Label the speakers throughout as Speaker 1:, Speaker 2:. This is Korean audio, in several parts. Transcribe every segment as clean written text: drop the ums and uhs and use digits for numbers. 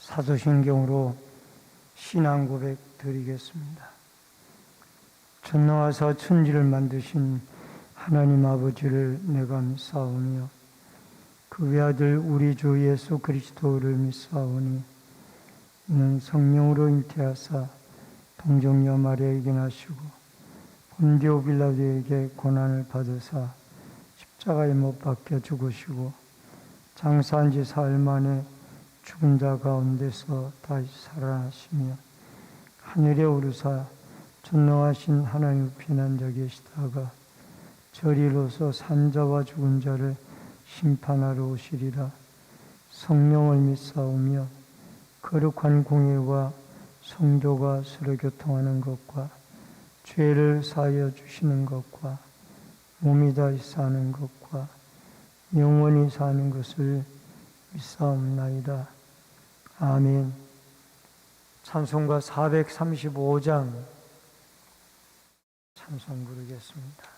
Speaker 1: 사도신경으로 신앙 고백 드리겠습니다. 전능하사 천지를 만드신 하나님 아버지를 내가 믿사오며 그 외아들 우리 주 예수 그리스도를 믿사오니 이는 성령으로 잉태하사 동정녀 마리아에게 나시고 본디오 빌라도에게 고난을 받으사 십자가에 못 박혀 죽으시고 장사한 지 사흘 만에 죽은 자 가운데서 다시 살아나시며 하늘에 오르사 전능하신 하나님 편한 계시다가 저리로서 산자와 죽은 자를 심판하러 오시리라. 성령을 믿사오며 거룩한 공예와 성도가 서로 교통하는 것과 죄를 사하여 주시는 것과 몸이 다시 사는 것과 영원히 사는 것을 믿사옵나이다. 아멘. 찬송가 435장 찬송 부르겠습니다.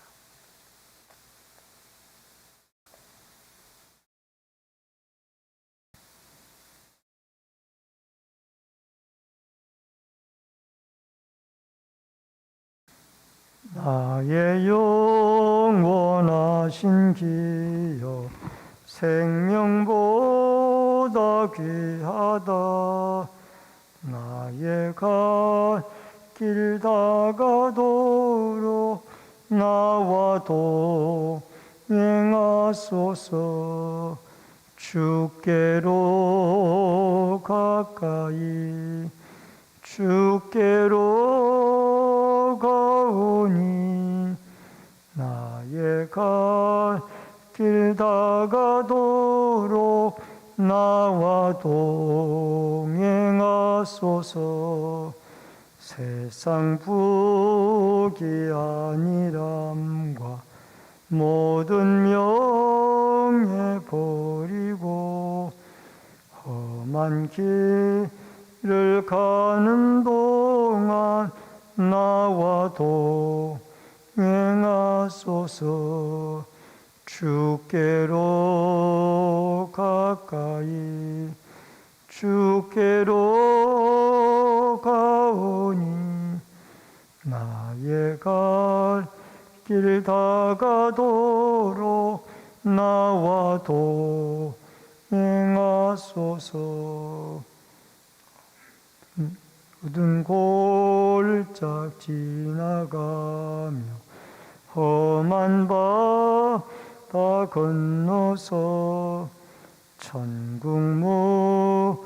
Speaker 1: 나의 영원하신 기여 생명보다 귀하다. 나의 갈 길 다가도록 나와 동행하소서. 주께로 가까이 주께로 가오니 나의 갈 길 다가도록 나와 동행하소서. 세상 부귀 아니람과 모든 명예 버리고 험한 길을 가는 동안 나와 동행하소서. 주께로 가까이 주께로 가오니 나의 갈 길 다가도록 나와 동행하소서. 모든 골짝 지나가며 험한 바다 건너서 천국 문에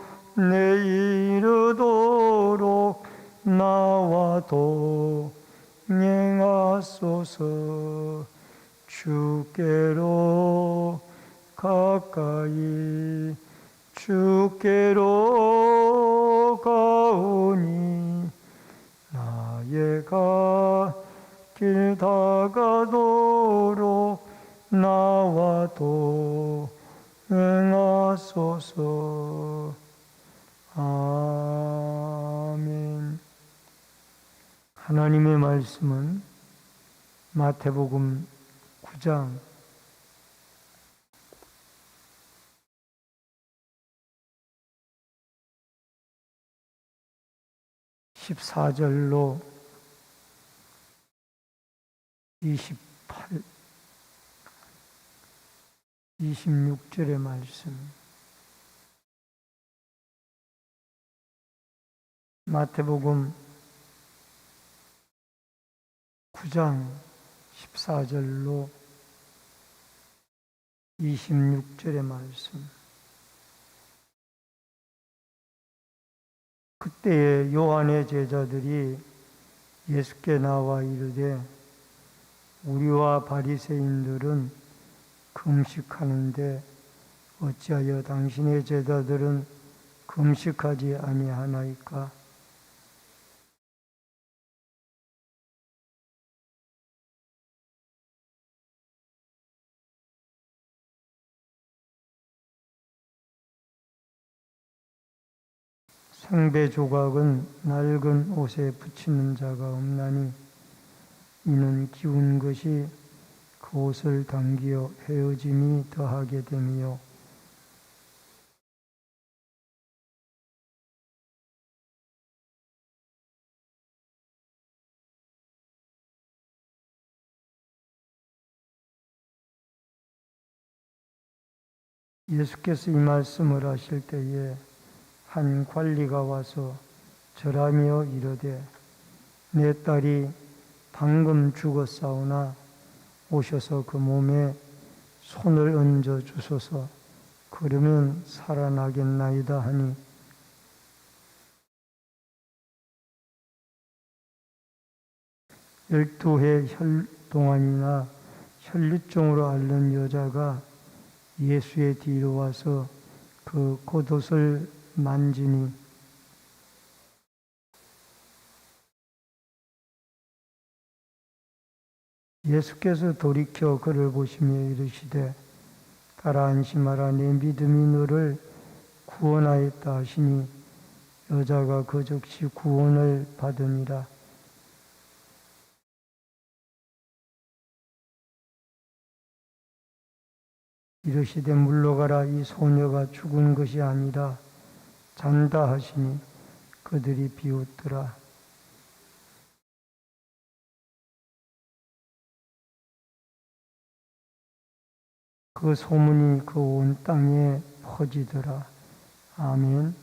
Speaker 1: 이르도록 나와 동행하소서. 주께로 가까이 주께로 가오니 나의 갈 길 다가도록 나와 동행하소서. 아멘. 하나님의 말씀은 마태복음 9장 14절로 26절의 말씀. 마태복음 9장 14절로 26절의 말씀. 그때에 요한의 제자들이 예수께 나와 이르되 우리와 바리새인들은 금식하는데 어찌하여 당신의 제자들은 금식하지 아니하나이까? 생배 조각은 낡은 옷에 붙이는 자가 없나니 이는 기운 것이 그 옷을 당기어 헤어짐이 더하게 되며 예수께서 이 말씀을 하실 때에 한 관리가 와서 절하며 이르되 내 딸이 방금 죽었사오나 오셔서 그 몸에 손을 얹어 주소서 그러면 살아나겠나이다 하니 열두 해 동안이나 혈류증으로 앓는 여자가 예수의 뒤로 와서 그 겉옷을 만지니 예수께서 돌이켜 그를 보시며 이르시되 딸아 안심하라 내 믿음이 너를 구원하였다 하시니 여자가 그 즉시 구원을 받으니라. 이르시되 물러가라 이 소녀가 죽은 것이 아니라 잔다 하시니 그들이 비웃더라. 그 소문이 그 온 땅에 퍼지더라. 아멘.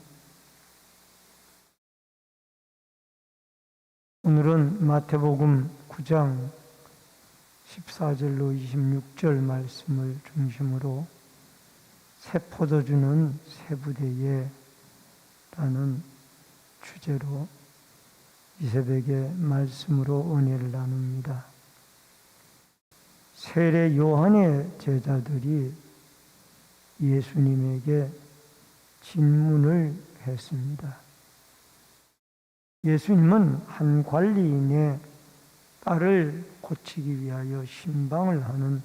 Speaker 1: 오늘은 마태복음 9장 14절로 26절 말씀을 중심으로 새 포도주는 새 부대에 라는 주제로 이 새벽에 말씀으로 은혜를 나눕니다. 세례 요한의 제자들이 예수님에게 질문을 했습니다. 예수님은 한 관리인의 딸을 고치기 위하여 신방을 하는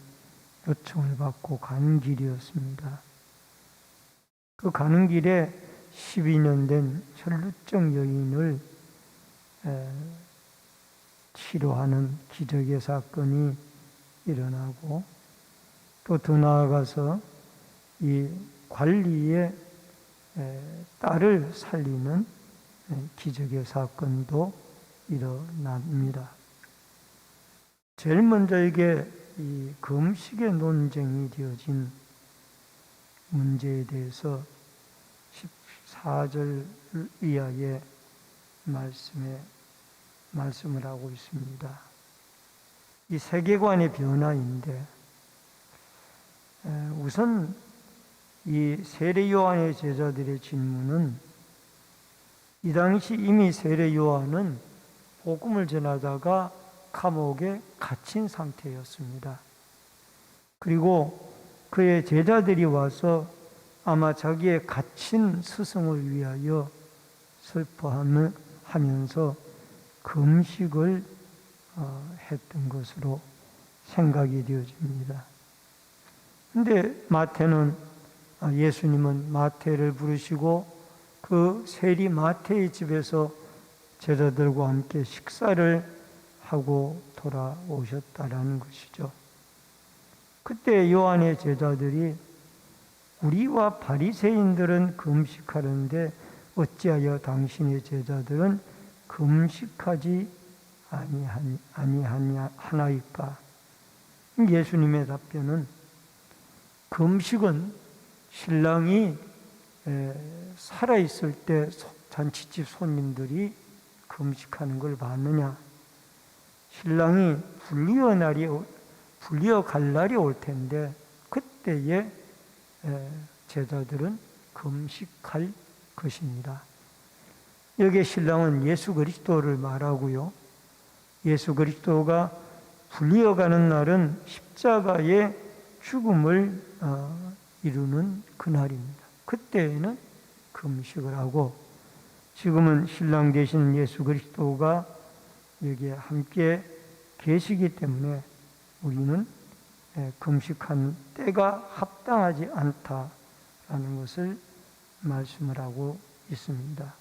Speaker 1: 요청을 받고 가는 길이었습니다. 그 가는 길에 12년 된 혈루증 여인을 치료하는 기적의 사건이 일어나고 또 더 나아가서 이 관리의 딸을 살리는 기적의 사건도 일어납니다. 제일 먼저 이게 이 금식의 논쟁이 되어진 문제에 대해서 14절 이하의 말씀을 하고 있습니다. 이 세계관의 변화인데 우선 이 세례 요한의 제자들의 질문은 이 당시 이미 세례 요한은 복음을 전하다가 감옥에 갇힌 상태였습니다. 그리고 그의 제자들이 와서 아마 자기의 갇힌 스승을 위하여 슬퍼하면서 금식을 했던 것으로 생각이 되어집니다. 근데 예수님은 마태를 부르시고 그 세리 마태의 집에서 제자들과 함께 식사를 하고 돌아오셨다라는 것이죠. 그때 요한의 제자들이 우리와 바리새인들은 금식하는데 어찌하여 당신의 제자들은 금식하지 아니하나이까? 예수님의 답변은 금식은 신랑이 살아있을 때 잔치집 손님들이 금식하는 걸 봤느냐? 신랑이 불리어 갈 날이 올 텐데 그때에 제자들은 금식할 것입니다. 여기에 신랑은 예수 그리스도를 말하고요. 예수 그리스도가 불리어 가는 날은 십자가의 죽음을 이루는 그날입니다. 그때에는 금식을 하고 지금은 신랑 되신 예수 그리스도가 여기에 함께 계시기 때문에 우리는 금식한 때가 합당하지 않다라는 것을 말씀을 하고 있습니다.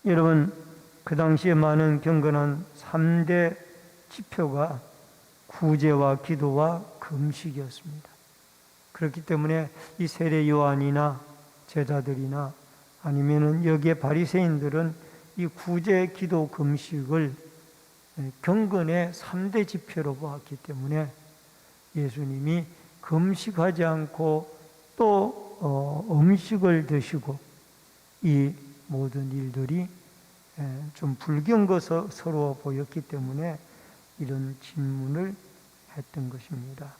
Speaker 1: 여러분, 그 당시에 많은 경건한 3대 지표가 구제와 기도와 금식이었습니다. 그렇기 때문에 이 세례 요한이나 제자들이나 아니면은 여기에 바리새인들은 이 구제, 기도, 금식을 경건의 3대 지표로 보았기 때문에 예수님이 금식하지 않고 또 음식을 드시고 이 모든 일들이 좀 불경거스러워 보였기 때문에 이런 질문을 했던 것입니다.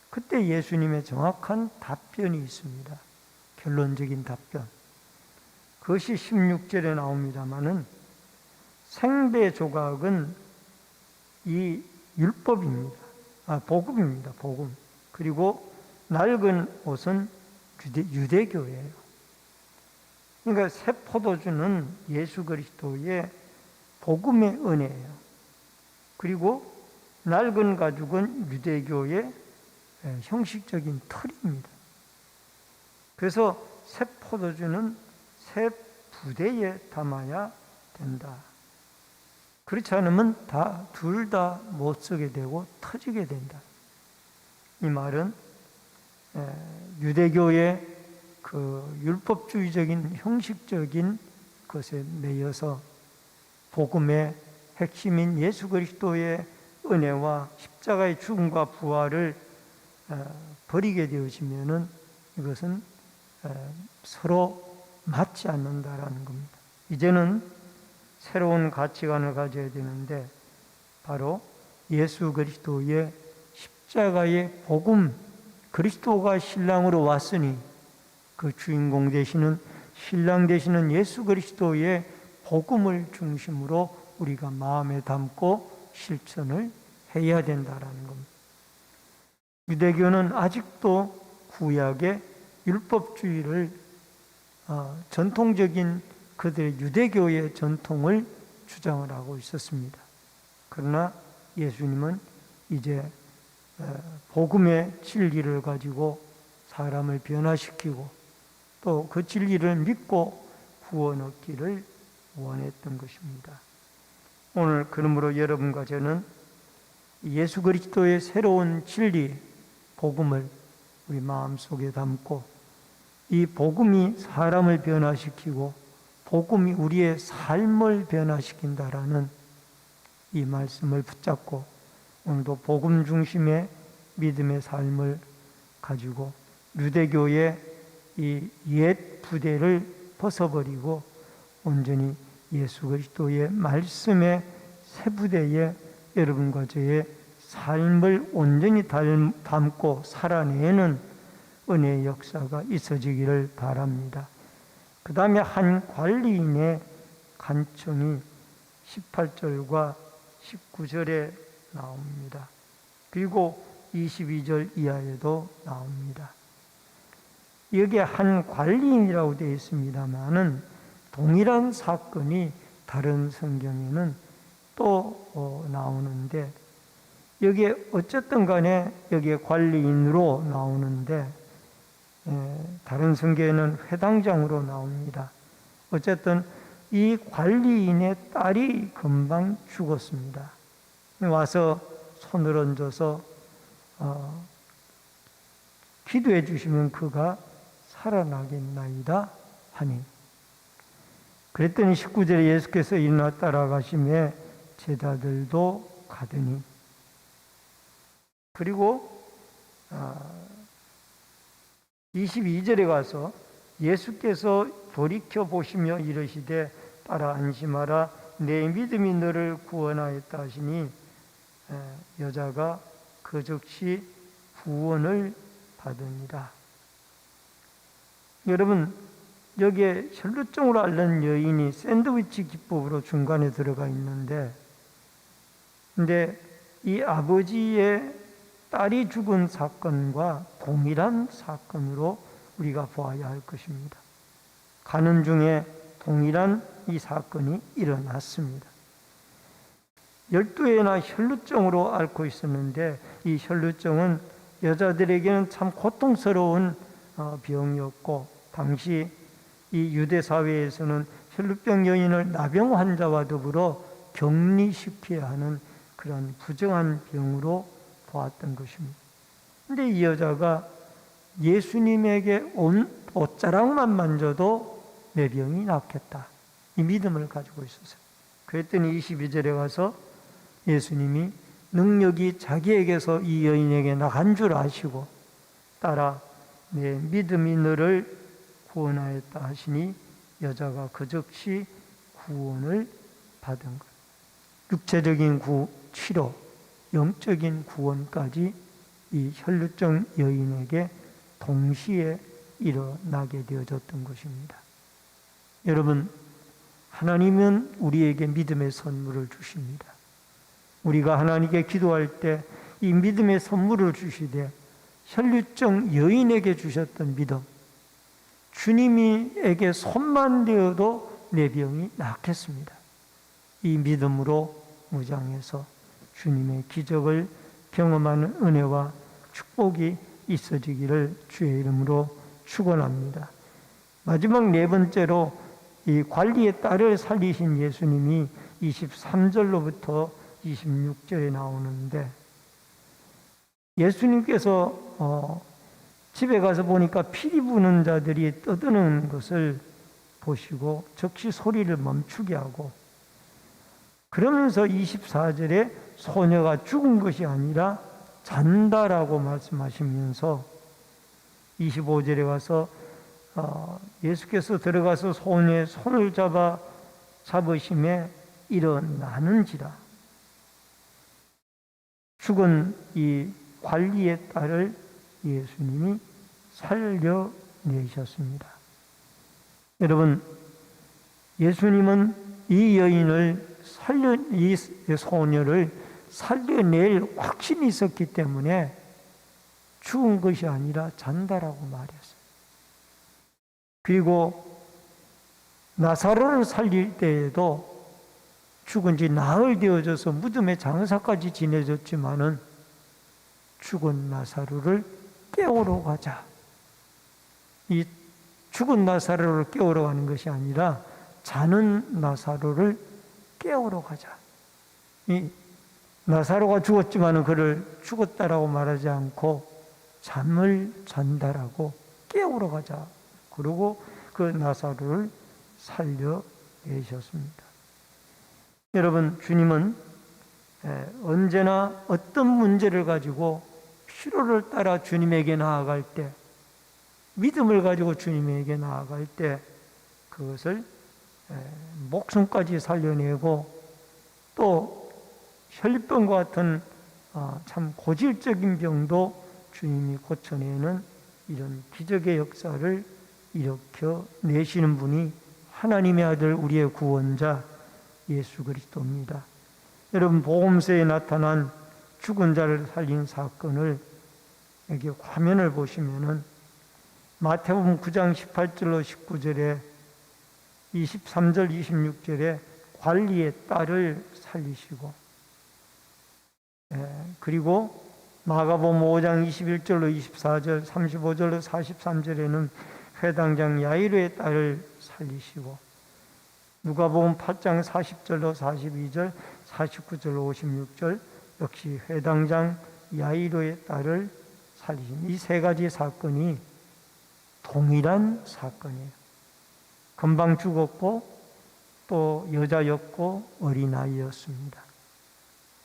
Speaker 1: 그때 예수님의 정확한 답변이 있습니다. 결론적인 답변. 그것이 16절에 나옵니다마는 생배 조각은 이 율법입니다. 복음입니다. 복음. 그리고 낡은 옷은 유대교예요. 그러니까 새 포도주는 예수 그리스도의 복음의 은혜예요. 그리고 낡은 가죽은 유대교의 형식적인 틀입니다. 그래서 새 포도주는 새 부대에 담아야 된다. 그렇지 않으면 둘 다 못 쓰게 되고 터지게 된다. 이 말은 유대교의 그 율법주의적인 형식적인 것에 매여서 복음의 핵심인 예수 그리스도의 은혜와 십자가의 죽음과 부활을 버리게 되어지면은 이것은 서로 맞지 않는다라는 겁니다. 이제는 새로운 가치관을 가져야 되는데 바로 예수 그리스도의 십자가의 복음, 그리스도가 신랑으로 왔으니 그 주인공 되시는 신랑 되시는 예수 그리스도의 복음을 중심으로 우리가 마음에 담고 실천을 해야 된다라는 겁니다. 유대교는 아직도 구약의 율법주의를 전통적인 그들의 유대교의 전통을 주장을 하고 있었습니다. 그러나 예수님은 이제 복음의 진리를 가지고 사람을 변화시키고 또 그 진리를 믿고 구원 얻기를 원했던 것입니다. 오늘 그러므로 여러분과 저는 예수 그리스도의 새로운 진리, 복음을 우리 마음속에 담고 이 복음이 사람을 변화시키고 복음이 우리의 삶을 변화시킨다라는 이 말씀을 붙잡고 오늘도 복음 중심의 믿음의 삶을 가지고 유대교의 이 옛 부대를 벗어버리고 온전히 예수 그리스도의 말씀의 새 부대에 여러분과 저의 삶을 온전히 담고 살아내는 은혜의 역사가 있어지기를 바랍니다. 그 다음에 한 관리인의 간청이 18절과 19절에 나옵니다. 그리고 22절 이하에도 나옵니다. 여기에 한 관리인이라고 되어 있습니다만은 동일한 사건이 다른 성경에는 또 나오는데 여기에 어쨌든 간에 여기에 관리인으로 나오는데 다른 성경에는 회당장으로 나옵니다. 어쨌든 이 관리인의 딸이 금방 죽었습니다. 와서 손을 얹어서 기도해 주시면 그가 살아나겠나이다 하니 그랬더니 19절에 예수께서 일어나 따라가시매 제자들도 가더니 그리고 22절에 가서 예수께서 돌이켜 보시며 이르시되 따라 안심하라 내 믿음이 너를 구원하였다 하시니 여자가 그 즉시 구원을 받으니라. 여러분 여기에 혈루증으로 앓는 여인이 샌드위치 기법으로 중간에 들어가 있는데 근데 이 아버지의 딸이 죽은 사건과 동일한 사건으로 우리가 보아야 할 것입니다. 가는 중에 동일한 이 사건이 일어났습니다. 12회나 혈루증으로 앓고 있었는데 이 혈루증은 여자들에게는 참 고통스러운 병이었고 당시 이 유대 사회에서는 혈루병 여인을 나병 환자와 더불어 격리시켜야 하는 그런 부정한 병으로 보았던 것입니다. 그런데 이 여자가 예수님에게 온 옷자락만 만져도 내 병이 낫겠다. 이 믿음을 가지고 있었어요. 그랬더니 22절에 가서 예수님이 능력이 자기에게서 이 여인에게 나간 줄 아시고 따라 내 믿음이 너를 구원하였다 하시니 여자가 그 즉시 구원을 받은 것. 육체적인 치료, 영적인 구원까지 이 혈루증 여인에게 동시에 일어나게 되어졌던 것입니다. 여러분, 하나님은 우리에게 믿음의 선물을 주십니다. 우리가 하나님께 기도할 때 이 믿음의 선물을 주시되 혈루증 여인에게 주셨던 믿음, 주님에게 손만 대어도 내 병이 낫겠습니다. 이 믿음으로 무장해서 주님의 기적을 경험하는 은혜와 축복이 있어지기를 주의 이름으로 축원합니다. 마지막 네 번째로 이 관리의 딸을 살리신 예수님이 23절로부터 26절에 나오는데, 예수님께서 집에 가서 보니까 피리 부는 자들이 떠드는 것을 보시고 즉시 소리를 멈추게 하고, 그러면서 24절에 소녀가 죽은 것이 아니라 잔다라고 말씀하시면서 25절에 가서 예수께서 들어가서 소녀의 손을 잡으심에 일어나는지라. 죽은 이 관리의 딸을 예수님이 살려내셨습니다. 여러분, 예수님은 이 여인을 이 소녀를 살려낼 확신이 있었기 때문에 죽은 것이 아니라 잔다라고 말했어요. 그리고 나사로를 살릴 때에도 죽은 지 나흘 되어져서 무덤에 장사까지 지내졌지만은 죽은 나사로를 깨우러 가자. 이 죽은 나사로를 깨우러 가는 것이 아니라 자는 나사로를 깨우러 가자. 이 나사로가 죽었지만은 그를 죽었다라고 말하지 않고 잠을 잔다라고 깨우러 가자. 그리고 그 나사로를 살려내셨습니다. 여러분, 주님은 언제나 어떤 문제를 가지고 필요를 따라 주님에게 나아갈 때, 믿음을 가지고 주님에게 나아갈 때 그것을 목숨까지 살려내고, 또 혈류병과 같은 참 고질적인 병도 주님이 고쳐내는 이런 기적의 역사를 일으켜 내시는 분이 하나님의 아들, 우리의 구원자 예수 그리스도입니다. 여러분, 복음서에 나타난 죽은 자를 살린 사건을 여기 화면을 보시면은 마태복음 9장 18절로 19절에 23절 26절에 관리의 딸을 살리시고, 그리고 마가복음 5장 21절로 24절 35절로 43절에는 회당장 야이로의 딸을 살리시고, 누가복음 8장 40절로 42절 49절로 56절 역시 회당장 야이로의 딸을 살리신 이 세 가지 사건이 동일한 사건이에요. 금방 죽었고 또 여자였고 어린아이였습니다.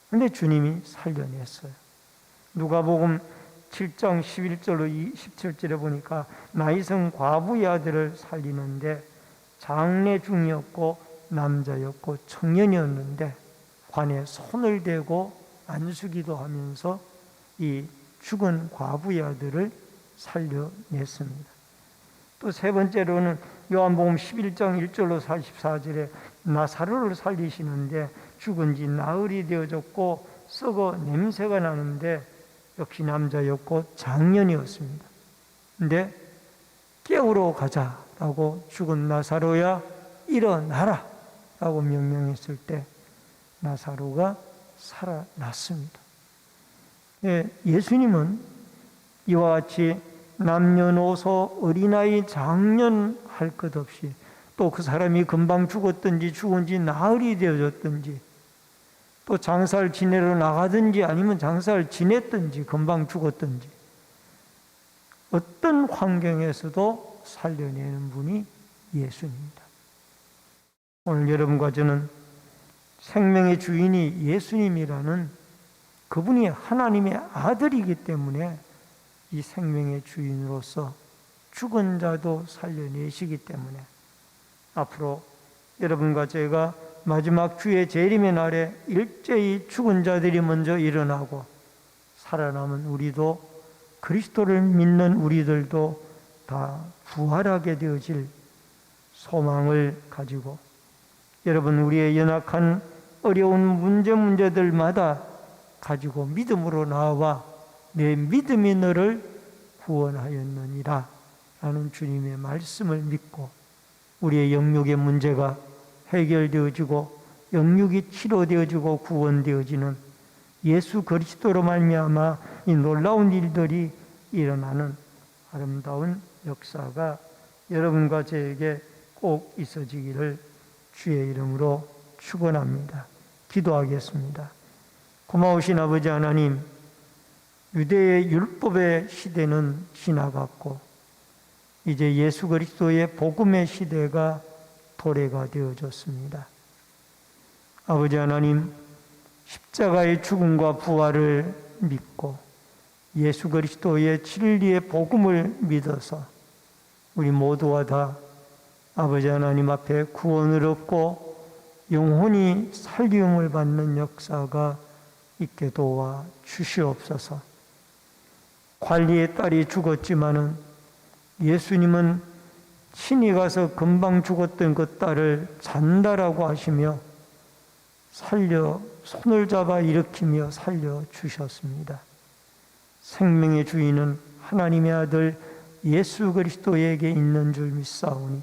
Speaker 1: 그런데 주님이 살려냈어요. 누가복음 7장 11절로 17절에 보니까 나이성 과부의 아들을 살리는데 장래 중이었고 남자였고 청년이었는데 관에 손을 대고 안수기도 하면서 이 죽은 과부의 아들을 살려냈습니다. 또 세 번째로는 요한복음 11장 1절로 44절에 나사로를 살리시는데 죽은 지 나흘이 되어졌고 썩어 냄새가 나는데 역시 남자였고 장년이었습니다. 근데 깨우러 가자라고 죽은 나사로야 일어나라 라고 명령했을 때 나사로가 살아났습니다. 예수님은 이와 같이 남녀노소 어린아이 장년 할 것 없이 또 그 사람이 금방 죽었든지 죽은 지 나흘이 되어졌든지 또 장사를 지내러 나가든지 아니면 장사를 지냈든지 금방 죽었든지 어떤 환경에서도 살려내는 분이 예수님입니다. 오늘 여러분과 저는 생명의 주인이 예수님이라는 그분이 하나님의 아들이기 때문에 이 생명의 주인으로서 죽은 자도 살려내시기 때문에 앞으로 여러분과 제가 마지막 주의 재림의 날에 일제히 죽은 자들이 먼저 일어나고 살아남은 우리도 그리스도를 믿는 우리들도 다 부활하게 되어질 소망을 가지고 여러분 우리의 연약한 어려운 문제들마다 가지고 믿음으로 나와 내 믿음이 너를 구원하였느니라 라는 주님의 말씀을 믿고 우리의 영육의 문제가 해결되어지고 영육이 치료되어지고 구원되어지는 예수 그리스도로 말미암아 이 놀라운 일들이 일어나는 아름다운 역사가 여러분과 저에게 꼭 있어지기를 주의 이름으로 축원합니다. 기도하겠습니다. 고마우신 아버지 하나님, 유대의 율법의 시대는 지나갔고 이제 예수 그리스도의 복음의 시대가 도래가 되어졌습니다. 아버지 하나님, 십자가의 죽음과 부활을 믿고 예수 그리스도의 진리의 복음을 믿어서 우리 모두가 다 아버지 하나님 앞에 구원을 얻고 영혼이 살림을 받는 역사가 있게 도와 주시옵소서. 관리의 딸이 죽었지만은 예수님은 친히 가서 금방 죽었던 그 딸을 잔다라고 하시며 손을 잡아 일으키며 살려 주셨습니다. 생명의 주인은 하나님의 아들 예수 그리스도에게 있는 줄 믿사오니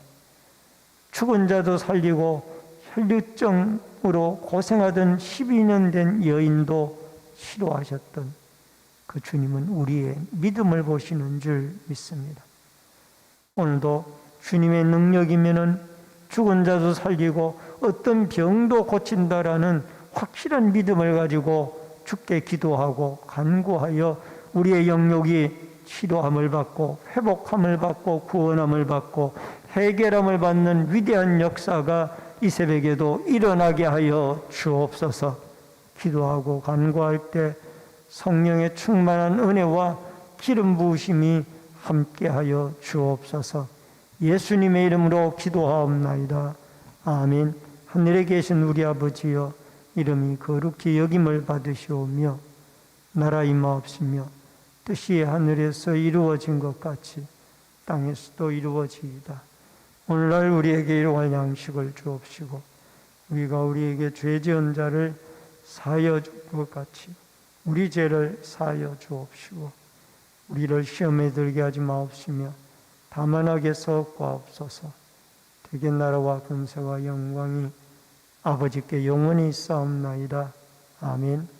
Speaker 1: 죽은 자도 살리고 혈류증으로 고생하던 12년 된 여인도 치료하셨던 그 주님은 우리의 믿음을 보시는 줄 믿습니다. 오늘도 주님의 능력이면은 죽은 자도 살리고 어떤 병도 고친다라는 확실한 믿음을 가지고 주께 기도하고 간구하여 우리의 영역이 치료함을 받고 회복함을 받고 구원함을 받고 해결함을 받는 위대한 역사가 이 새벽에도 일어나게 하여 주옵소서. 기도하고 간구할 때 성령의 충만한 은혜와 기름 부으심이 함께하여 주옵소서. 예수님의 이름으로 기도하옵나이다. 아멘. 하늘에 계신 우리 아버지여, 이름이 거룩히 여김을 받으시오며 나라 임하옵시며 뜻이 하늘에서 이루어진 것 같이 땅에서도 이루어지이다. 오늘날 우리에게 일용할 양식을 주옵시고 우리가 우리에게 죄 지은 자를 사하여 줄 것 같이 우리 죄를 사하여 주옵시고 우리를 시험에 들게 하지 마옵시며 다만 악에서 구하옵소서. 대개 나라와 권세와 영광이 아버지께 영원히 있사옵나이다. 아멘.